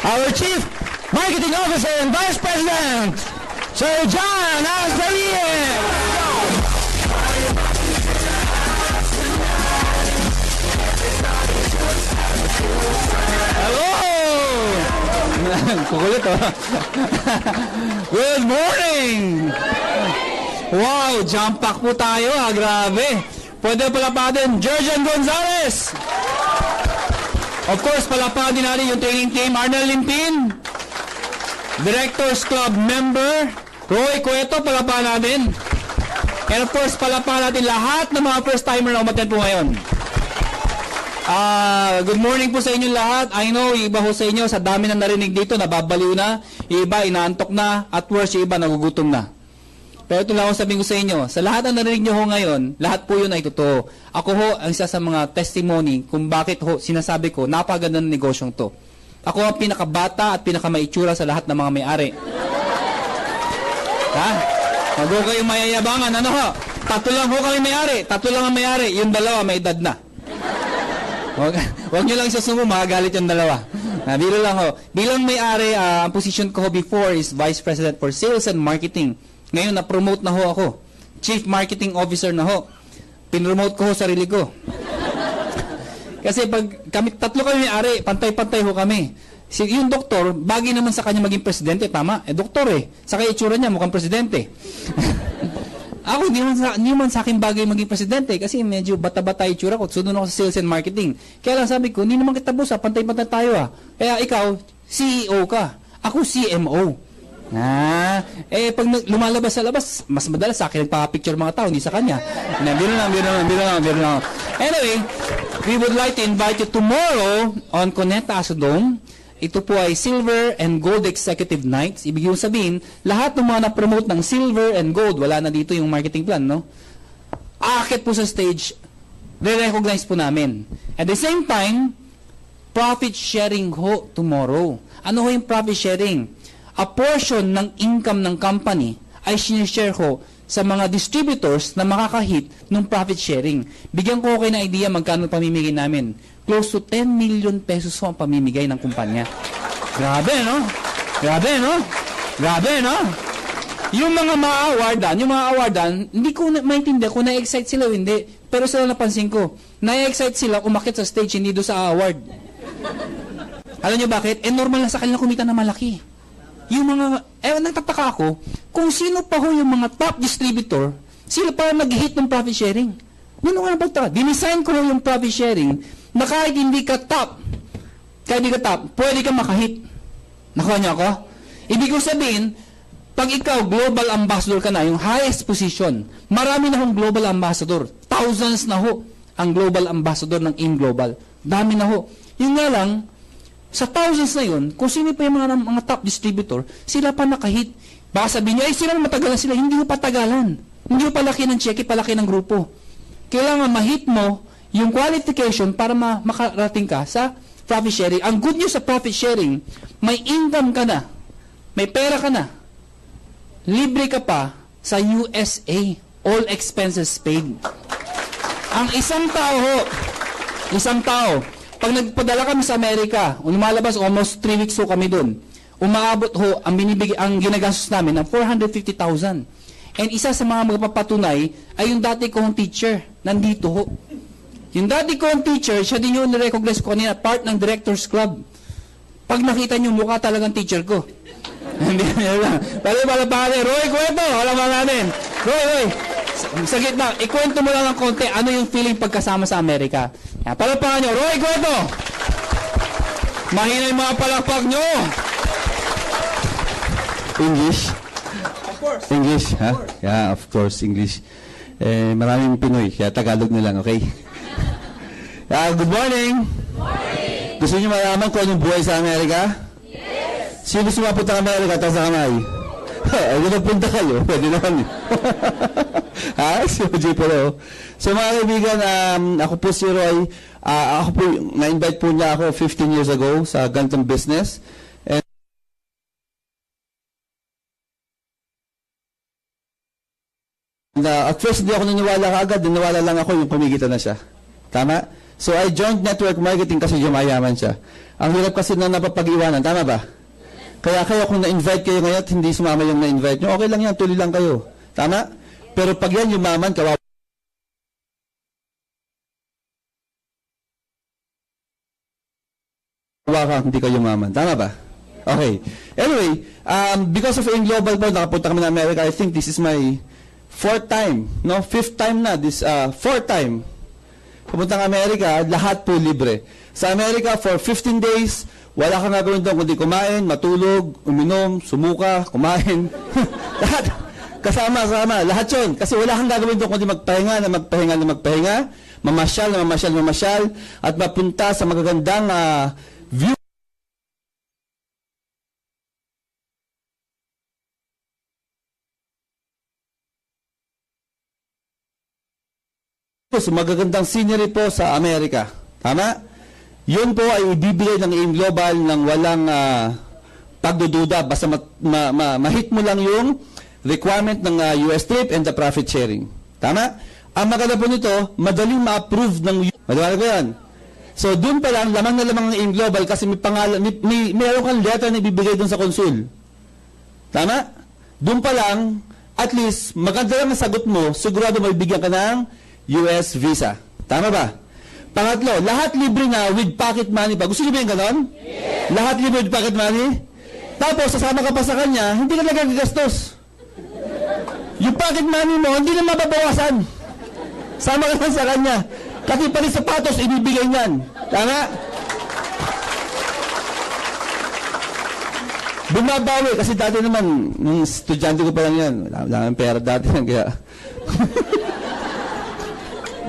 our Chief Marketing Officer and Vice President, Sir John Asperien. Hello! Kukulit, oh. Good morning! Wow, jump pack po tayo, ha? Grabe. Pwede palapatin, Jurgen Gonzalez. Of course, palapatin natin yung training team, Arnel Limpin. Directors Club member, Roy Cueto, palapatin natin. And of course, palapatin natin lahat ng mga first-timer na umattend po ngayon. Good morning po sa inyo lahat. I know, iba ho sa inyo, sa dami na narinig dito, nababaliw na, iba inaantok na, at worst, iba nagugutom na. Pero ito lang ako sabihin ko sa inyo, sa lahat ng narinig nyo ho ngayon, lahat po yun ay totoo. Ako ho, ang isa sa mga testimony kung bakit ho sinasabi ko, napaganda ng negosyong to. Ako ang pinakabata at pinakamaitsura sa lahat ng mga may-ari. Ha? Wag ho kayong mayayabangan, ano ho? Tatlo lang ho kami may-ari, tatlo lang ang may-ari, yung dalawa may edad na. Wag nyo lang isasumo, makagalit yung dalawa. Biro lang ho. Bilang may-ari, ang position ko ho before is Vice President for Sales and Marketing. Ngayon, na-promote na ho ako. Chief Marketing Officer na ho. Pinromote ko ho sarili ko. Kasi pag kami, tatlo kami may-ari, pantay-pantay ho kami. Yung doktor, bagay naman sa kanya maging presidente, tama? Doktor eh. Sa kaya itsura niya, mukhang presidente. Ako, hindi man sa akin bagay maging presidente kasi medyo bata-bata itsura ko. Sunod ako sa sales and marketing. Kaya lang sabi ko, hindi naman kita boss, pantay-pantay tayo . Kaya ikaw, CEO ka. Ako, CMO. Pag lumalabas sa labas, mas madalas sa akin nagpapicture mga tao, hindi sa kanya. Biro lang. Anyway, we would like to invite you tomorrow on Connect Asodome. Ito po ay Silver and Gold Executive Nights. Ibig sabihin, lahat ng mga na-promote ng Silver and Gold, wala na dito yung marketing plan, no? Aakit po sa stage, re-recognize po namin. At the same time, profit sharing ho tomorrow. Ano ho yung profit sharing? A portion ng income ng company ay sinishare ho sa mga distributors na makakahit ng profit sharing. Bigyan ko kayo ng idea magkano pamimigay namin. Close to 10 million pesos ho ang pamimigay ng kumpanya. Grabe, no? Grabe, no? Yung mga ma-awardan, hindi ko maintindihan kung na-excite sila o hindi. Pero sila napansin ko, na-excite sila umakit sa stage, hindi doon sa award. Alam nyo bakit? Normal lang sa kanila kumita na malaki. Yung mga, nagtataka ako, kung sino pa ho yung mga top distributor, sila pa nag-hit ng profit sharing. Ano nga ba? Dinisign ko yung profit sharing na kahit hindi ka top, pwede ka makahit. Nakuha niyo ako? Ibig ko sabihin, pag ikaw global ambassador ka na, yung highest position, marami na hong global ambassador. Thousands na ho ang global ambassador ng AIM Global. Dami na ho. Yung nga lang, sa thousands na yun, kung sino pa yung mga top distributor, sila pa nakahit. Baka sabihin nyo, sila matagalan sila. Hindi ho patagalan. Hindi ho palaki ng cheque, palaki ng grupo. Kailangan ma-hit mo yung qualification para makarating ka sa profit sharing. Ang good news sa profit sharing, may income ka na, may pera ka na, libre ka pa sa USA, all expenses paid. Ang isang tao, pag nagpadala kami sa Amerika, lumalabas almost 3 weeks ho kami doon, umaabot ho, ang ginagastos namin ng 450,000. And isa sa mga magpapatunay ay yung dati kong teacher, nandito ho. Yung dati kong teacher, siya din yung nirecognize ko kanina, part ng Directors Club. Pag nakita niyo, mukha talagang teacher ko. Pala pa natin, Roy Cueto, wala pa natin. Roy, sa gitna, ikwento mo lang ng konti, ano yung feeling pagkasama sa Amerika. Pala pa nyo, Roy Cueto! Mahina yung mga palakpak nyo! English? Of course. English, ha? Yeah, of course, English. Maraming Pinoy, kaya Tagalog na lang, okay? Good morning! Morning! Gusto niyo malaman kung anong buhay sa Amerika? Yes! Sino gusto mapunta sa Amerika? Taas na kamay. Kung nagpunta kayo, pwede naman. Si OJ Polo. So mga kaibigan, ako po si Roy. Na-invite po niya ako 15 years ago sa ganitong business. And at first, hindi ako naniwala kaagad. Naniwala lang ako yung kumikita na siya. Tama? So I joined network marketing kasi yumayaman siya. Ang hirap kasi na napapag-iwanan, tama ba? Kaya kung na-invite kayo ngayon at hindi sumama yung na-invite nyo, okay lang yan, tuloy lang kayo. Tama? Pero pag yan yumaman, kawawa ka, hindi ka yumaman. Tama ba? Okay. Anyway, because of AIM Global po, nakapunta kami na America. I think this is my fourth time. No? Fifth time na. Fourth time. Pupunta ng Amerika, lahat po libre. Sa Amerika, for 15 days, wala kang gagawin doon kundi kumain, matulog, uminom, sumuka, kumain. Lahat. Kasama. Lahat yun. Kasi wala kang gagawin doon kundi magpahinga, mamasyal, at mapunta sa magagandang view. So, magagandang scenery po sa Amerika. Tama? Yun po ay ibibigay ng AIM Global ng walang pagdududa. Basta ma-hit mo lang yung requirement ng US trip and the profit sharing. Tama? Ang maganda po nito, madaling ma-approve ng madaling ko yan. So, dun pa lang, lamang na lamang ng AIM Global kasi may pangalan, mayroon kang letter na ibibigay dun sa konsul. Tama? Dun pa lang, at least, maganda lang ang sagot mo, sigurado may bigyan ka ng US visa. Tama ba? Pangatlo, lahat libre na with pocket money pa. Gusto niyo ba yung ganon? Yes. Lahat libre with pocket money? Tapos, sasama ka pa sa kanya, hindi ka nagagastos. Yung pocket money mo, hindi na mababawasan. Sama ka lang sa kanya. Kasi pati sapatos, ibibigay niyan. Tama? Bumabawi, kasi dati naman, nung estudyante ko pa lang yan, wala nang pera dati yan, kaya...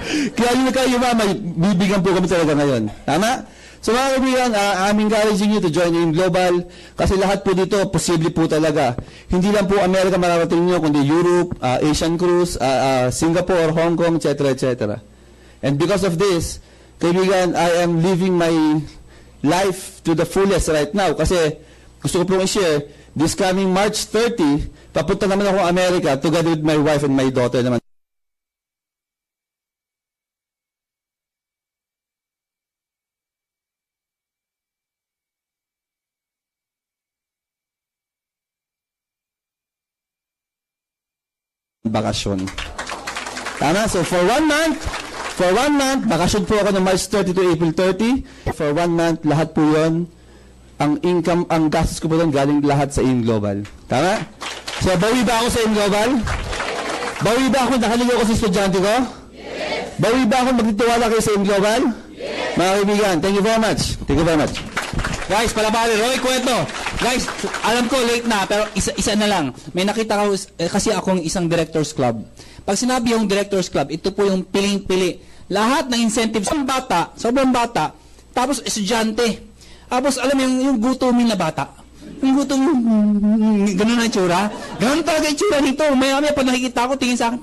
Kaya yun kayo mama, bibigyan po kami talaga ngayon. Tama? So mga kaibigan, I'm encouraging you to join AIM Global kasi lahat po dito posible po talaga. Hindi lang po Amerika mararating nyo, kundi Europe, Asian Cruise, Singapore, Hong Kong, etc. etc. And because of this, kaibigan, I am living my life to the fullest right now kasi gusto ko pong i-share, this coming March 30, papunta naman ako Amerika together with my wife and my daughter naman. Bakasyon. Tama? So for 1 month, bakasyon po ako ng March 30 to April 30. For 1 month, lahat po yun, ang income, ang gastos ko po doon, galing lahat sa AIM Global. Tama? So bawi ba ako sa AIM Global? Bawi ba ako nakaligo ko sa estudyante ko? Bawi ba ako magtitiwala kayo sa AIM Global? Mga kaibigan, thank you very much. Thank you very much. Guys, palabali, Roy, kwento. Guys, alam ko late na, pero isa na lang. May nakita ko, kasi akong isang director's club. Pag sinabi yung director's club, ito po yung piling-pili. Lahat ng incentives, sobrang bata, tapos estudyante. Tapos alam mo yung gutumin na bata. Yung gutumin, ganun na itsura. Ganun talaga itsura nito. Maya-maya pag nakikita ko, tingin sa akin,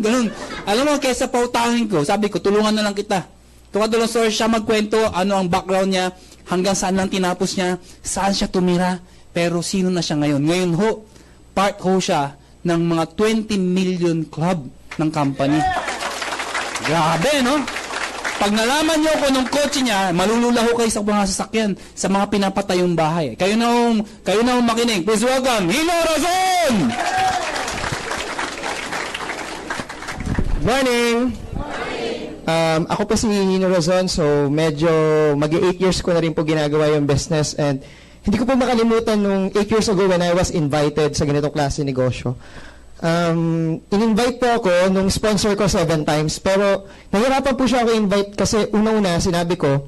ganun. Alam mo, kesa pautangin ko, sabi ko, tulungan na lang kita. Tukadulong source siya magkwento, ano ang background niya, hanggang saan lang tinapos niya, saan siya tumira, pero sino na siya ngayon. Ngayon ho, part ho siya ng mga 20 million club ng company. Grabe, no? Pag nalaman niyo kung anong kotse niya, malulula ho kayo sa mga sasakyan, sa mga pinapatayong bahay. Kayo na ho makinig. Please welcome, Hino Razon! Morning! Ako po si Hino Razon, so medyo mag-8 years ko na rin po ginagawa yung business and hindi ko po makalimutan nung 8 years ago when I was invited sa ganitong klase negosyo. In-invite po ako nung sponsor ko 7 times, pero nahirapan po siya ako invite kasi una-una sinabi ko,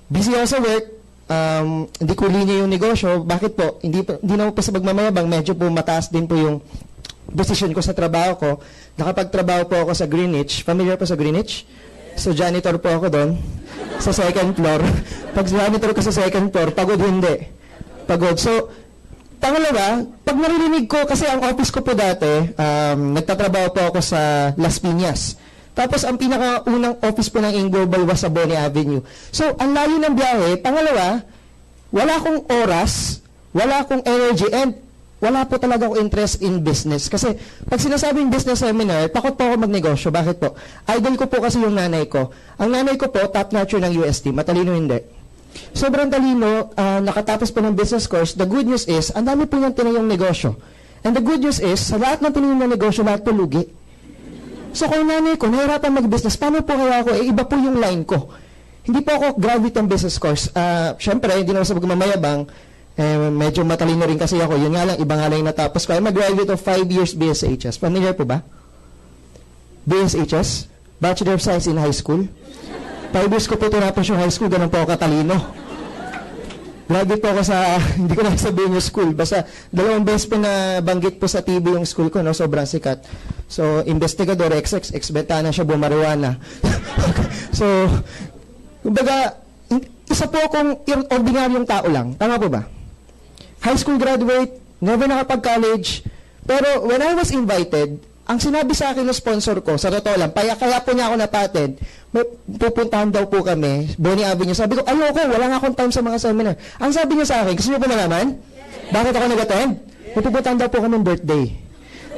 busy ako sa work, hindi ko linya yung negosyo. Bakit po? Hindi na po sa pagmamayabang, medyo po mataas din po yung position ko sa trabaho ko. Nakapagtrabaho po ako sa Greenwich. Familiar po sa Greenwich? So, janitor po ako doon sa second floor. Pag janitor ko sa second floor, pagod hindi. Pagod. So, pangalawa, pag naririnig ko, kasi ang office ko po dati, nagtatrabaho po ako sa Las Piñas. Tapos, ang pinakaunang office po ng AIM Global was sa Bonnie Avenue. So, ang layo ng biyahe. Pangalawa, wala akong oras, wala akong energy, and wala po talaga ako interest in business. Kasi pag sinasabing business seminar, takot po ako magnegosyo. Bakit po? Idol ko po kasi yung nanay ko. Ang nanay ko po, top notcher ng UST. Matalino hindi. Sobrang talino, nakatapos po ng business course. The good news is, ang dami po niyang tinayong negosyo. And the good news is, sa lahat ng tinayong na negosyo, lahat po lugi. So kung nanay ko, nahirapan mag-business, paano po kaya ako? Iba po yung line ko. Hindi po ako graduate ng business course. Siyempre, hindi na sa pagmamayabang, medyo matalino rin kasi ako. Yun nga lang, iba nga lang yung natapos ko. I'm a graduate of 5 years BSHS. Familiar po ba? BSHS? Bachelor of Science in High School. 5 years ko po tinapos yung high school, ganun po ako katalino. Graduate po ako sa, hindi ko na sabihin yung school. Basta, 2 beses po na banggit po sa TV yung school ko, no? Sobrang sikat. So, investigador, ex-beta na siya, bumariwana. So, kumbaga, isa po akong ordinaryong tao lang. Tama po ba? High school graduate, never nakapag-college. Pero when I was invited, ang sinabi sa akin ng sponsor ko, sa totoo lang, kaya po niya ako napated, may pupuntahan daw po kami, Bonnie Avenue. Sabi ko, ayoko, wala nga akong time sa mga seminar. Ang sabi niya sa akin, gusto niyo ba malaman? Bakit ako nag-attend? May pupuntahan daw po kami birthday.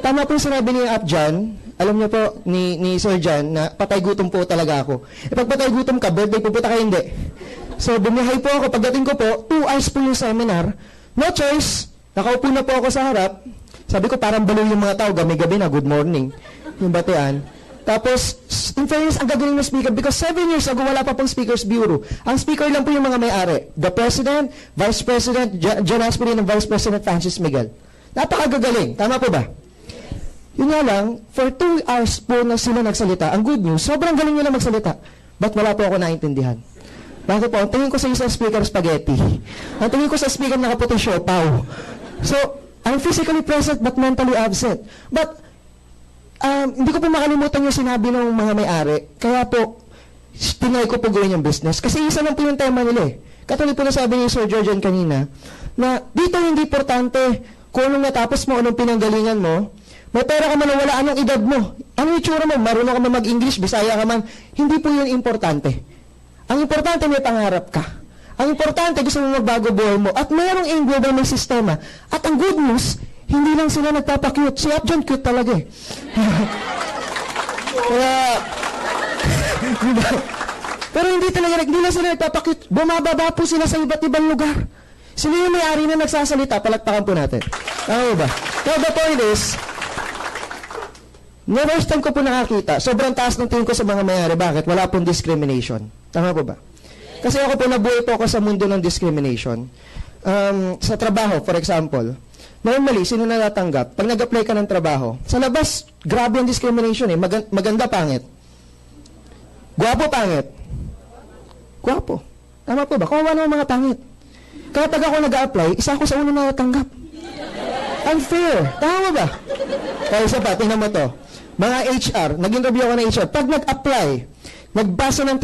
Tama po yung sinabi ni Abjan, alam niyo po, ni Sir Jan, na patay gutom po talaga ako. E pag patay gutom ka, birthday, pupunta ka hindi. So, bumiyahay po ako. Pagdating ko po, 2 hours po yung seminar. No choice. Nakaupo na po ako sa harap. Sabi ko, parang baliw yung mga tao. Gabi-gabi na, good morning. Yung batian. Tapos, in fairness, ang gagaling ng speaker because 7 years ago, wala pa pong speakers bureau. Ang speaker lang po yung mga may-ari. The President, Vice President, John Asperin, and Vice President Francis Miguel. Napakagagaling. Tama po ba? Yun nga lang, for 2 hours po na sila nagsalita, ang good news, sobrang galing nila magsalita. But wala po ako naintindihan. Bakit po? Ang tingin ko sa isang speaker, spaghetti. Ang tingin ko sa speaker, nakaputi siopaw. So, I'm physically present but mentally absent. But, hindi ko po makalimutan yung sinabi ng mga may-ari. Kaya po, tinay ko po gawin yung business. Kasi isa lang po yung tema nila eh. Katulad po na sabi ni Sir Georgian kanina, na dito hindi importante kung anong natapos mo, anong pinanggalingan mo, may pera ka man o wala, anong edad mo, anong itsura mo, marunong ka man mag-English, Bisaya ka man, hindi po yun importante. Ang importante, may pangarap ka. Ang importante, gusto mo magbago buhay mo. At mayroong in-global may sistema. At ang good news, hindi lang sila nagpapakute. Si Abjan cute talaga eh. Kaya, pero hindi talaga, hindi lang sila nagpapakute. Bumababa po sila sa iba't ibang lugar. Sino yung may-ari na nagsasalita? Palakpakan po natin. Tama ba? Now, the point is, the first time ko po nakakita, sobrang taas ng tingin ko sa mga may-ari. Bakit? Wala pong discrimination. Tama po ba? Kasi ako po, nabuhay po ako sa mundo ng discrimination. Sa trabaho, for example, normally, sino na natanggap? Pag nag-apply ka ng trabaho, sa labas, grabe ang discrimination eh. Maganda, pangit. Gwapo, pangit. Gwapo. Tama po ba? Kawawa naman mga pangit. Kaya pag ako nag-apply, isa ako sa unang natanggap. Unfair. Tama ba? Kaya isa pa, tingnan mo to. Mga HR, nag-interview ako ng HR. Pag nag-apply, nagbasa ng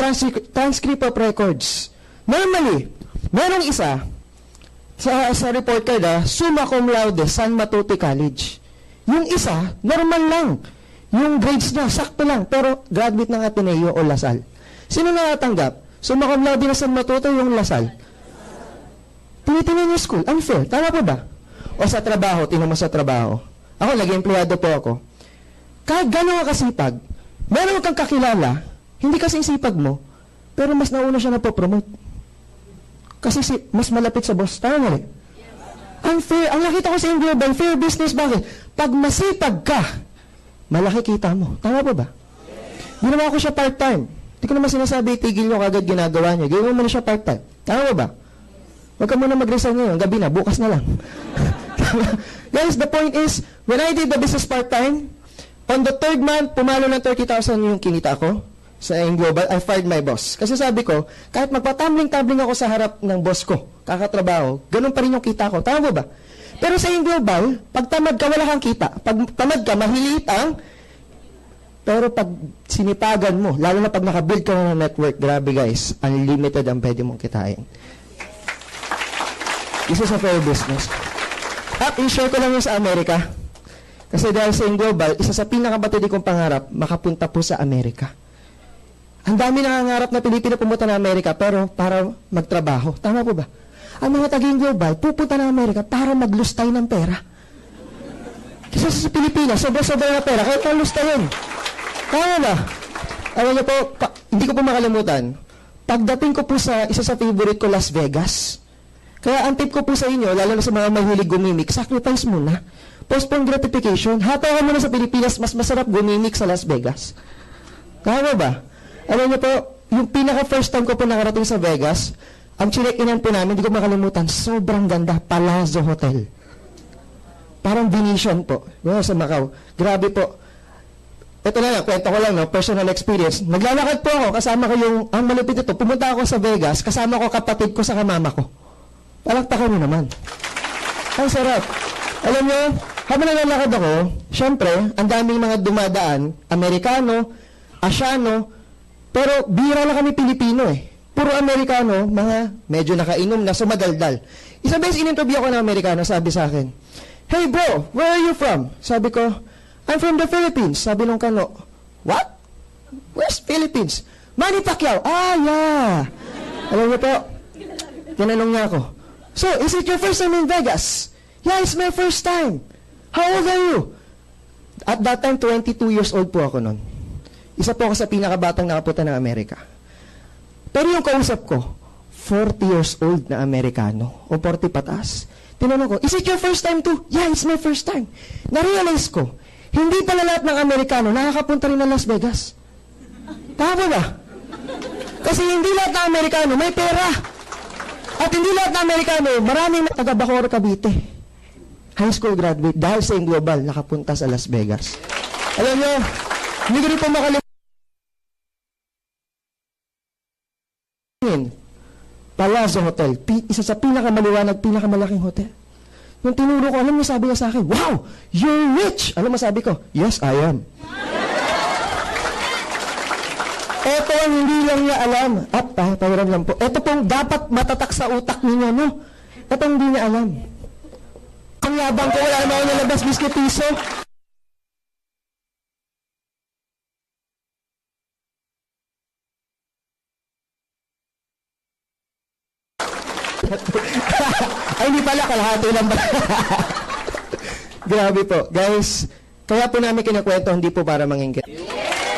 transcript of records. Normally, merong isa, sa report card, summa cum laude, San Matute College. Yung isa, normal lang. Yung grades niya, sakto lang. Pero graduate ng Ateneo o Lasal. Sino nakatanggap? Summa cum laude na San Matute, yung Lasal. Tinitingnan yung school. Unfair. Tama po ba? O sa trabaho, tingnan mo sa trabaho. Ako, nag-empleyado po ako. Kahit gano'n ka kasipag, meron kang kakilala, hindi kasing sipag mo, pero mas nauna siya na po-promote. Kasi mas malapit sa boss. Tama nga rin? Unfair. Ang nakita ko sa global, fair business, bakit? Pag masipag ka, malaki kita mo. Tama po ba? Ginawa ko siya part-time. Hindi ko naman sinasabi, tigil nyo kagad ginagawa niya. Ginawa mo na siya part-time. Tama ba? Huwag ka muna mag-resign ngayon. Gabi na, bukas na lang. Guys, the point is, when I did the business part-time, on the 3rd month, pumalo ng 30,000 yung kinita ko. Sa Global, I fired my boss. Kasi sabi ko, kahit magpatambling-tambling ako sa harap ng boss ko, kakatrabaho, ganun pa rin yung kita ko. Tama ba? Pero sa Global, pag tamad ka, wala kang kita. Pag tamad ka, mahilit ang, pero pag sinipagan mo, lalo na pag nakabuild ka na ng network, grabe guys, unlimited ang pwede mong kitain. This is a fair business. At i-share ko lang yung sa Amerika. Kasi dahil sa Global, isa sa pinakabatid kong pangarap, makapunta po sa Amerika. Ang dami nangangarap na Pilipino pumunta na Amerika, pero para magtrabaho. Tama po ba? Ang mga taging global, pupunta na Amerika para maglustay ng pera. Isa sa Pilipinas, sobra-sobra na pera, kahit kalusta yun. Kaya ba? Alam niyo po, hindi ko po makalimutan, pagdating ko po sa isa sa favorite ko, Las Vegas. Kaya ang tip ko po sa inyo, lalo na sa mga mahilig gumimik, sacrifice muna. Postpone gratification. Hatawa mo na sa Pilipinas, mas masarap gumimik sa Las Vegas. Kaya ba? Alam niyo po, yung pinaka-first time ko po nakarating sa Vegas, ang chinek-inan po namin, hindi ko makalimutan, sobrang ganda, Palazzo Hotel. Parang Venetian po. Yung sa Macau. Grabe po. Ito na lang, kwento ko lang, no? Personal experience. Naglalakad po ako, kasama ko yung, ang malupit ito, pumunta ako sa Vegas, kasama ko kapatid ko sa mama ko. Palakpakan mo naman. Ang sarap. Alam niyo, habang naglalakad ako, syempre, ang daming mga dumadaan, Amerikano, Asyano, pero bira lang kami Pilipino eh. Puro Amerikano, mga medyo nakainom na, sumadaldal. Isang beses in-interview ako ng Amerikano, sabi sa akin, "Hey bro, where are you from?" Sabi ko, "I'm from the Philippines." Sabi nung kano, "What? Where's Philippines?" "Manny Pacquiao." "Ah, yeah." Alam niyo po, tinanong niya ako, "So, is it your first time in Vegas?" "Yeah, it's my first time." "How old are you?" At that time, 22 years old po ako noon. Isa po ako sa pinakabatang nakapunta ng Amerika. Pero yung kausap ko, 40 years old na Amerikano, o 40 pataas. Tinanong ko, "Is it your first time too?" "Yeah, it's my first time." Na-realize ko, hindi pala lahat ng Amerikano nakakapunta rin ng Las Vegas. Tama ba? Kasi hindi lahat ng Amerikano may pera. At hindi lahat ng Amerikano, maraming taga Bacoor, Cavite. High school graduate, dahil sa Global, nakapunta sa Las Vegas. Alam nyo, hindi ko rin po makalimutan. Palazzo Hotel, isa sa pinakamaliwanag, pinakamalaking hotel. Nung tinuro ko, alam niyo, sabi niya sa akin, "Wow, you're rich!" Alam mo sabi ko, "Yes, I am." Ito ang hindi lang niya alam. At pahiram lang po. Ito pong dapat matatak sa utak niya, no? Ito ang hindi niya alam. Ang yabang ko, wala naman ako nalabas, biski piso. Ay, hindi pala, kalahati lang ba? Grabe po. Guys, kaya po namin kinakwento, hindi po para mangingkit.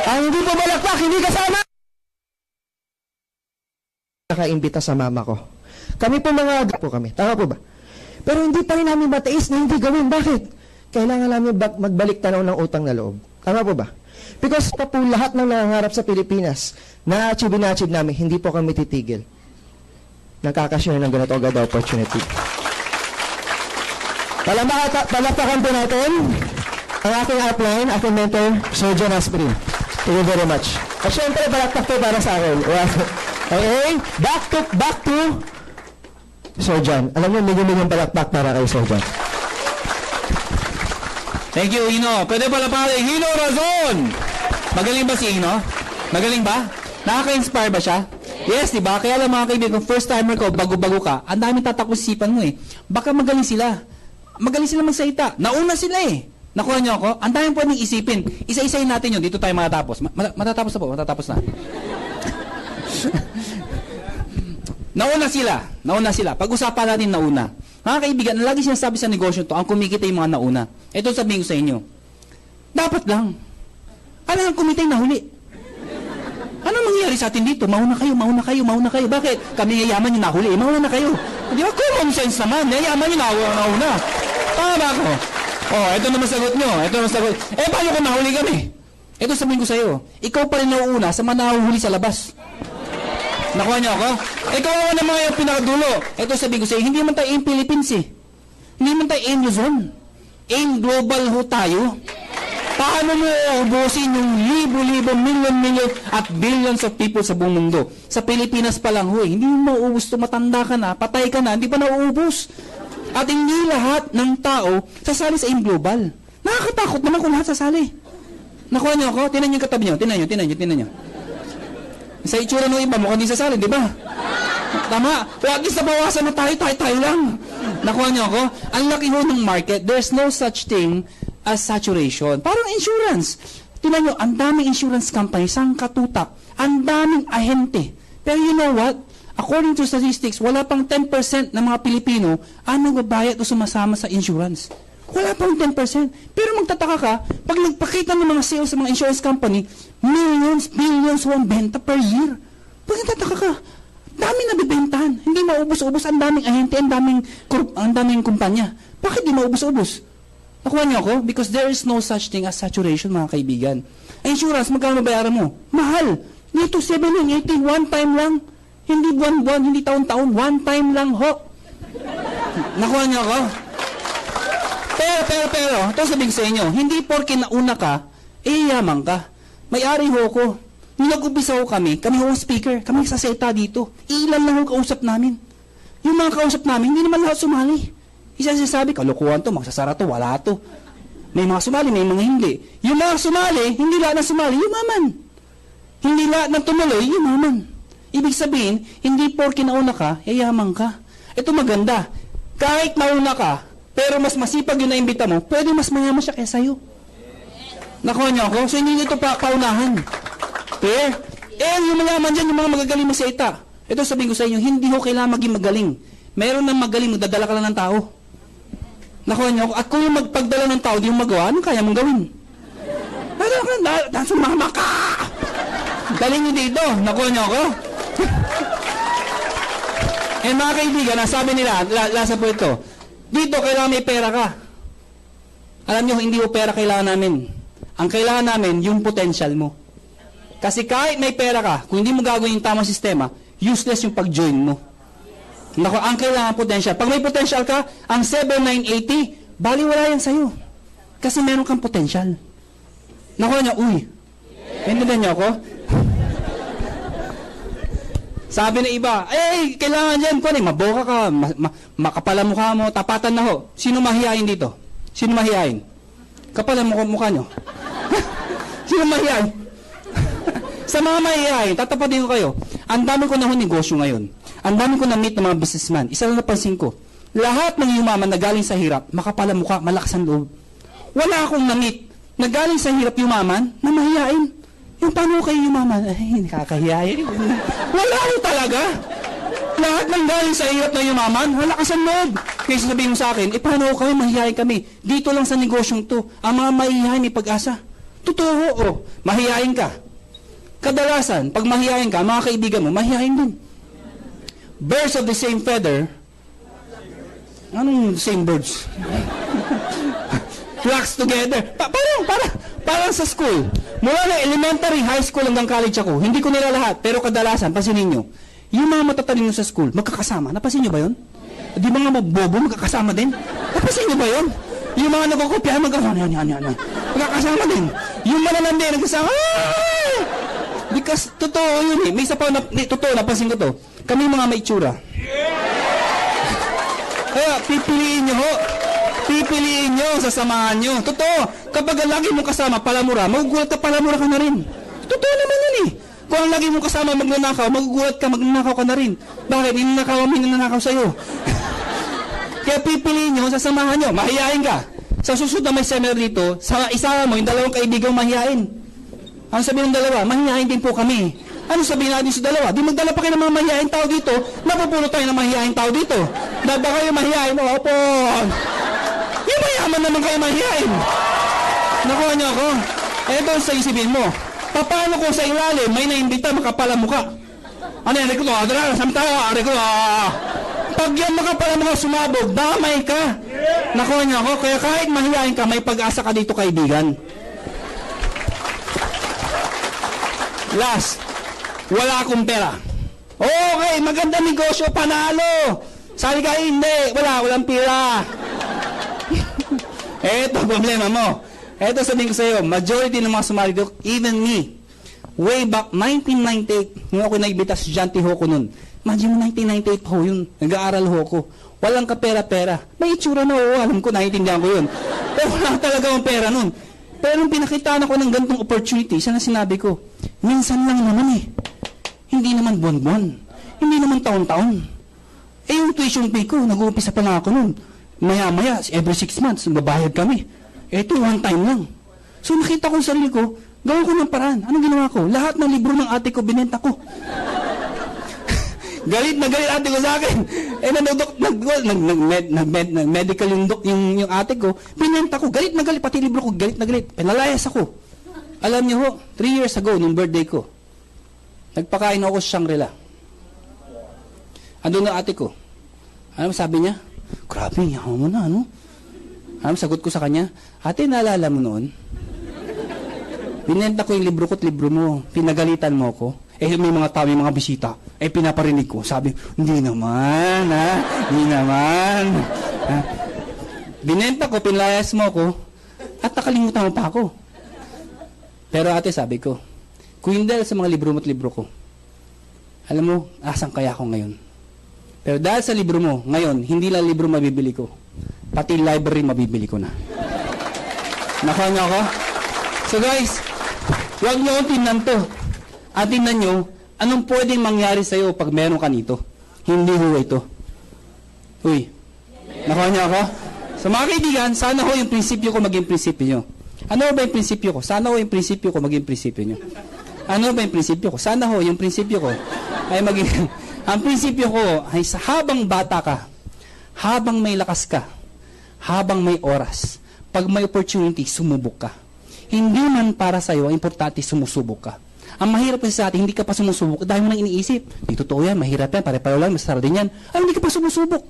Ang hindi po balakpak, hindi kasama! Nakaimbita sa mama ko. Kami po mga po kami. Tama po ba? Pero hindi pa rin namin matiis na hindi gawin. Bakit? Kailangan namin magbalik tanaw ng utang na loob. Tama po ba? Because pa po lahat ng nangangarap sa Pilipinas, na-achieve namin, hindi po kami titigil. Nagkakashare ng ganito agad opportunity. Palakpakan po natin ang aking upline, aking mentor, Sir John Aspirin. Thank you very much. At syempre, palakpak po para sa akin. Okay? Back to Sir John. Alam mo, medyo palakpak para kay Sir John. Thank you, Ino. Pwede pala pa Ino Razon. Magaling ba si Ino? Magaling ba? Nakaka-inspire ba siya? Yes, di ba? Kaya lang mga kaibigan, kung first timer ko, bago-bago ka, ang daming tatakos-isipan mo eh. Baka magaling sila. Magaling sila magsalita. Nauna sila eh. Nakuha niyo ako? Ang daming pwedeng isipin. Isa-isayin natin yun. Dito tayo matatapos. Matatapos na po. Matatapos na. Nauna sila. Pag-usapan natin nauna. Mga kaibigan, lagi sinasabi sa negosyo to, ang kumikita yung mga nauna. Ito sabihin ko sa inyo. Dapat lang. Ano ang kumita yung nahuli? Ano mangyayari sa atin dito? Mauna kayo. Bakit? Kami yayaman yung nahuli. Mauna na kayo. Di ba? Common sense naman. Yayaman yung nauna. Tama ba ako? Ito naman sagot nyo. Paano kung nahuli kami? Ito sabihin ko sa iyo. Ikaw pa rin nauuna sa mga nahuhuli sa labas. Nakuha niyo ako? Ikaw ako naman yung pinakadulo. Ito sabihin ko sa iyo. Hindi man tayo AIM Philippines eh. Hindi man tayo AIM Luzon. AIM Global ho tayo. Paano mo ubusin yung libo-libo, million at billions of people sa buong mundo? Sa Pilipinas pa lang, hindi mo mauubos ito, matanda ka na, patay ka na, hindi pa nauubos. At hindi lahat ng tao sasali sa AIM Global. Nakakatakot naman kung lahat sasali. Nakuha niyo ako? Tinan niyo yung katabi niyo. Tinan niyo. Sa itsura ng iba, mukhang di sasali, di ba? Tama. O at least nabawasan na tayo lang. Nakuha niyo ako? Ang laki ho ng market, there's no such thing as saturation. Parang insurance. Tingnan nyo, ang daming insurance company, sangkatutak, ang daming ahente. Pero you know what? According to statistics, wala pang 10% ng mga Pilipino ang nagbabayad o sumasama sa insurance. Wala pang 10%. Pero magtataka ka, pag nagpakita ng mga sales sa mga insurance company, millions, billions ang benta per year. Pag nagtataka ka, dami nabibentahan. Hindi maubos-ubos, ang daming ahente, ang daming kumpanya. Bakit di maubos-ubos? Nakuha niyo ako? Because there is no such thing as saturation, mga kaibigan. Insurance, magkano mabayaran mo? Mahal. Dito, 7, 18, one time lang. Hindi buwan-buwan, hindi taon-taon, one time lang ho. Nakuha niyo ako? Pero, ito sabihin sa inyo, hindi porke nauna ka, yaman ka. May-ari ho ko. Nung nag-umpisa ho kami ho ang speaker, kami sa seta dito. Ilan lang ho kausap namin. Yung mga kausap namin, hindi naman lahat sumali. Isa sabi, kalukuhan to, magsasara to, wala to. May mga sumali, may mga hindi. Yung mga sumali, hindi lahat na sumali, yumaman. Hindi lahat na tumuloy, yumaman. Ibig sabihin, hindi porke nauna ka, yaman ka. Ito maganda. Kahit nauna ka, pero mas masipag yung naimbita mo, pwede mas mayaman siya kaysa sa'yo. Nakuha niyo ako? So hindi nito pa paunahan. Fair? Yung mayaman dyan, yung mga magagaling mo sa ita. Ito sabihin ko sa inyo, hindi ho kailangan maging magaling. Meron ng magaling, magdadala ka lang ng tao. Nakuha niyo ako? At kung yung magpagdala ng tao, di yung magawa, anong kaya mong gawin? Sumama ka! Galing nyo dito. Nakuha niyo ako? Mga kaibigan, sabi nila, lasa po ito, dito kailangan may pera ka. Alam niyo, hindi mo pera kailangan namin. Ang kailangan namin, yung potential mo. Kasi kahit may pera ka, kung hindi mo gagawin yung tamang sistema, useless yung pag-join mo. Naku, ang kailangan potential. Pag may potential ka, ang 7,980, baliwala yan sa'yo. Kasi meron kang potential. Nakuha niya, uy, hindihan niyo ako? Sabi na iba, kailangan dyan, maboka ka, makapala mukha mo, tapatan na ho. Sino mahihain dito? Sino mahihain? Kapala mukha nyo. Sino mahihain? Sa mga mahihain, tatapatin ko kayo. Ang dami ko na negosyo ngayon. Ang dami ko na meet ng mga businessman. Isa lang napansin ko, lahat ng yumaman na galing sa hirap, makapala mukha, malakas ang loob. Wala akong na-meet na galing sa hirap yumaman na mahihain. Yung paano kayo yumaman? Nakakahiyain. Wala ko talaga. Lahat ng galing sa hirap na yumaman, malakas ang loob. Kaya sabihin mo sa akin, paano kayo mahihain kami? Dito lang sa negosyong to, ang mga mahihain may pag-asa. Totoo, mahihain ka. Kadalasan, pag mahihain ka, mga kaibigan mo, mahihain din. Birds of the same feather. Anong same birds? Flocks together. Parang sa school. Mula na elementary, high school hanggang college ako. Hindi ko nila lahat, pero kadalasan, pansinin nyo, yung mga matatalino sa school, magkakasama. Napansin nyo ba yun? Di ba mga bobo, magkakasama din? Napansin nyo ba yun? Yung mga nagkukopya, magkakasama din. Yung malalandi, nagkasama. Because, totoo yun eh. May isa pa, totoo, napansin ko to. Kami mga may itsura. Kaya, pipiliin nyo ho. Pipiliin nyo, sasamahan nyo. Totoo, kapag ang lagi mong kasama, palamura, magugulat ka, palamura ka na rin. Totoo naman yun eh. Kung ang lagi mong kasama, magnanakaw, magugulat ka, magnanakaw ka na rin. Bakit? Ninanakaw ang minanakaw sa'yo. Kaya pipiliin nyo, sasamahan nyo, mahihain ka. Sa susunod na may seminar dito, isama mo, yung dalawang kaibigang mahihain. Ang sabihin ng dalawa, mahihain din po kami. Ano sabihin natin sa dalawa? Di magdala pa kayo ng mga mahihain tao dito, napupuno tayo ng mahihain tao dito. Dada kayo mahihain, opo. Yung mayaman naman kayo mahihain. Nakuha niyo ako? Eto sa isipin mo. Paano kung sa ilalim may naimbita makapala mukha? Ano yan? Rekulo, adara, samtawa, rekulo. Pag yan makapala mukha sumabog, damay ka. Nakuha niyo ako? Kaya kahit mahihain ka, may pag-asa ka dito, kaibigan. Last, wala akong pera. Okay, maganda negosyo, panalo. Sabi ka, hindi, walang pera. Eto, problema mo. Eto sabihin ko sa iyo, majority ng mga sumali dito, even me, way back 1998, nung ako naibita sa estudyante ho ko nun. Imagine mo, 1998 ho yun, nag-aaral ho ko. Walang kapera-pera. May itsura na ho, alam ko, naiintindihan ko yun. Pero wala talaga akong pera nun. Pero nung pinakitaan ako ng ganitong opportunity, isa na sinabi ko, minsan lang naman eh. Hindi naman buwan-buwan. Hindi naman taon-taon. Yung tuition fee ko, nag-uumpisa pa lang ako nun. Maya-maya, every 6 months, babayad kami. Ito, one time lang. So nakita ko sa sarili ko, gawin ko ng paraan. Anong ginawa ko? Lahat ng libro ng ate ko, binenta ko. Galit na galit ate ko sa akin. Eh, medical yung ate ko. Pinenta ko, galit na galit, pati libro ko, galit na galit. Pinalayas ako. Alam niyo ho, 3 years ago, nung birthday ko, nagpakain ako sa Shangri-La. Andun na ate ko. Ano sabi niya? Grabe, yaman mo na, ano? Ano sagot ko sa kanya? Ate, naalala mo noon? Binenta ko yung libro ko't libro mo. Pinagalitan mo ako. Eh, may mga tao, may mga bisita. Eh, pinaparinig ko. Sabi, hindi naman, ha? Hindi naman. Ha? Binenta ko, pinlayas mo ako, at nakalimutan mo pa ako. Pero ate, sabi ko, kung hindi dahil sa mga libro mo't libro ko, alam mo, asan kaya ako ngayon? Pero dahil sa libro mo, ngayon, hindi lang libro mabibili ko. Pati library mabibili ko na. Nakuha niyo ako? So guys, huwag niyo akong tingnan to. At tingnan niyo, anong pwedeng mangyari sa'yo pag meron ka nito? Hindi ho ito. Uy, nakuha niyo ako? So mga kaibigan, sana ho yung prinsipyo ko maging prinsipyo niyo. Ano ba yung prinsipyo ko? Sana ho yung prinsipyo ko maging prinsipyo niyo. Ano ba yung prinsipyo ko? Sana ho yung prinsipyo ko ay maging... Ang prinsipyo ko ay sa habang bata ka, habang may lakas ka, habang may oras, pag may opportunity, sumubok ka. Hindi man para sa'yo, ang importante, sumusubok ka. Ang mahirap kasi sa atin, hindi ka pa sumusubok, dahil mo nang iniisip, di totoo yan, mahirap yan, pare-pare lang, masarap din yan. Ay, hindi ka pa sumusubok.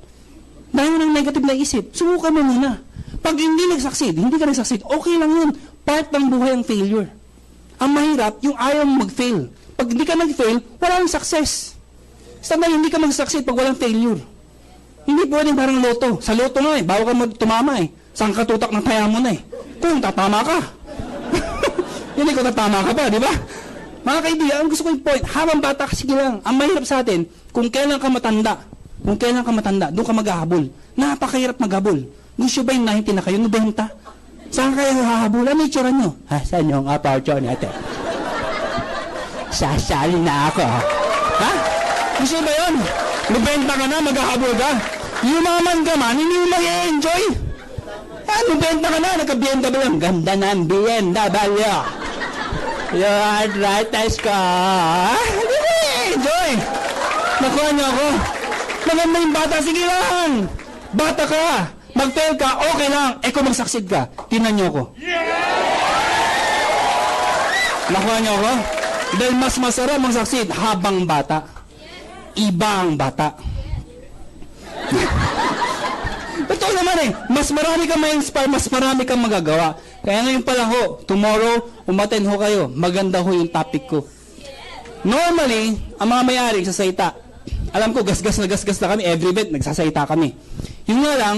Dahil mo nang negative na isip, subukan mo muna. Pag hindi nag-succeed, hindi ka nag-succeed, okay lang yun. Part ng buhay ang failure. Ang mahirap, yung ayaw mo mag-fail. Pag hindi ka nag-fail, wala nang success. Sana hindi ka mag-succeed pag walang failure. Hindi pwedeng parang loto. Sa loto nga bago ka tumama Saan ka tutak ng taya mo na Kung tatama ka. Hindi ko tatama ka pa, di ba? Mga kaibigan, ang gusto ko yung point, habang bata ka, sige lang. Ang mahirap sa atin, kung kailan ka matanda, doon ka maghahabol. Napakahirap maghabol. Gusto ba yung 90 na kayo, 90? Saan kayo hahabol? Ano yung tsura nyo? Saan yung opportunity? Sasali na ako. Ha? Gusto ba yun? Nubenta ka na, maghahabol ka. Yumaman ka man, hindi mo mag-enjoy. Nubenta ka na, nagka-BMW. Ang ganda ng BMW. Your arthritis ka. Hindi mo enjoy. Nakuha niyo ako. Maganda yung bata, sige lang. Bata ka. Mag-fail ka, okay lang. Kung mag-succeed ka, tinan niyo ako. Nakuha niyo ako? Dahil mas masarap mag-succeed habang bata. Ibang bata. Totoo naman mas marami kang ma-inspire, mas marami kang magagawa. Kaya ngayon pa lang ho, tomorrow, umaten ho kayo. Maganda ho yung topic ko. Normally, ang mga mayari nagsasalita. Alam ko, gasgas na kami. Every event, nagsasalita kami. Yun nga lang,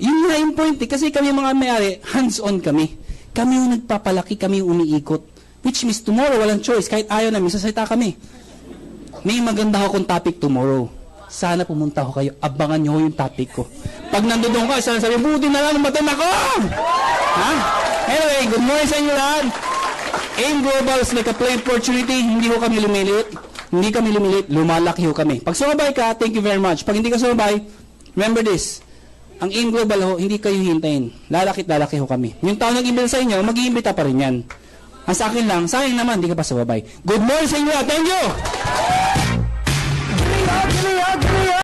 yun nga yung point kasi kami mga mayari, hands-on kami. Kami yung nagpapalaki, kami yung umiikot. Which means tomorrow, walang choice. Kahit ayaw namin, sasalita kami. May maganda akong topic tomorrow. Sana pumunta ko kayo. Abangan nyo yung topic ko. Pag nandoon ka, sana sabi, buti na lang umaten ako! Ha? Anyway, good morning sa inyo lahat. AIM Global is like a play opportunity. Hindi ko kami lumiliit. Hindi kami lumiliit. Lumalaki ho kami. Pag sumabay ka, thank you very much. Pag hindi ka sumabay, remember this. Ang AIM Global ho, hindi kayo hintayin. Lalaki ho kami. Yung tao nag-email sa inyo, mag-iimbita pa rin yan. Ang sa akin lang, sayang naman, hindi ka pa sumabay. Good morning sa inyo lahat. Thank you!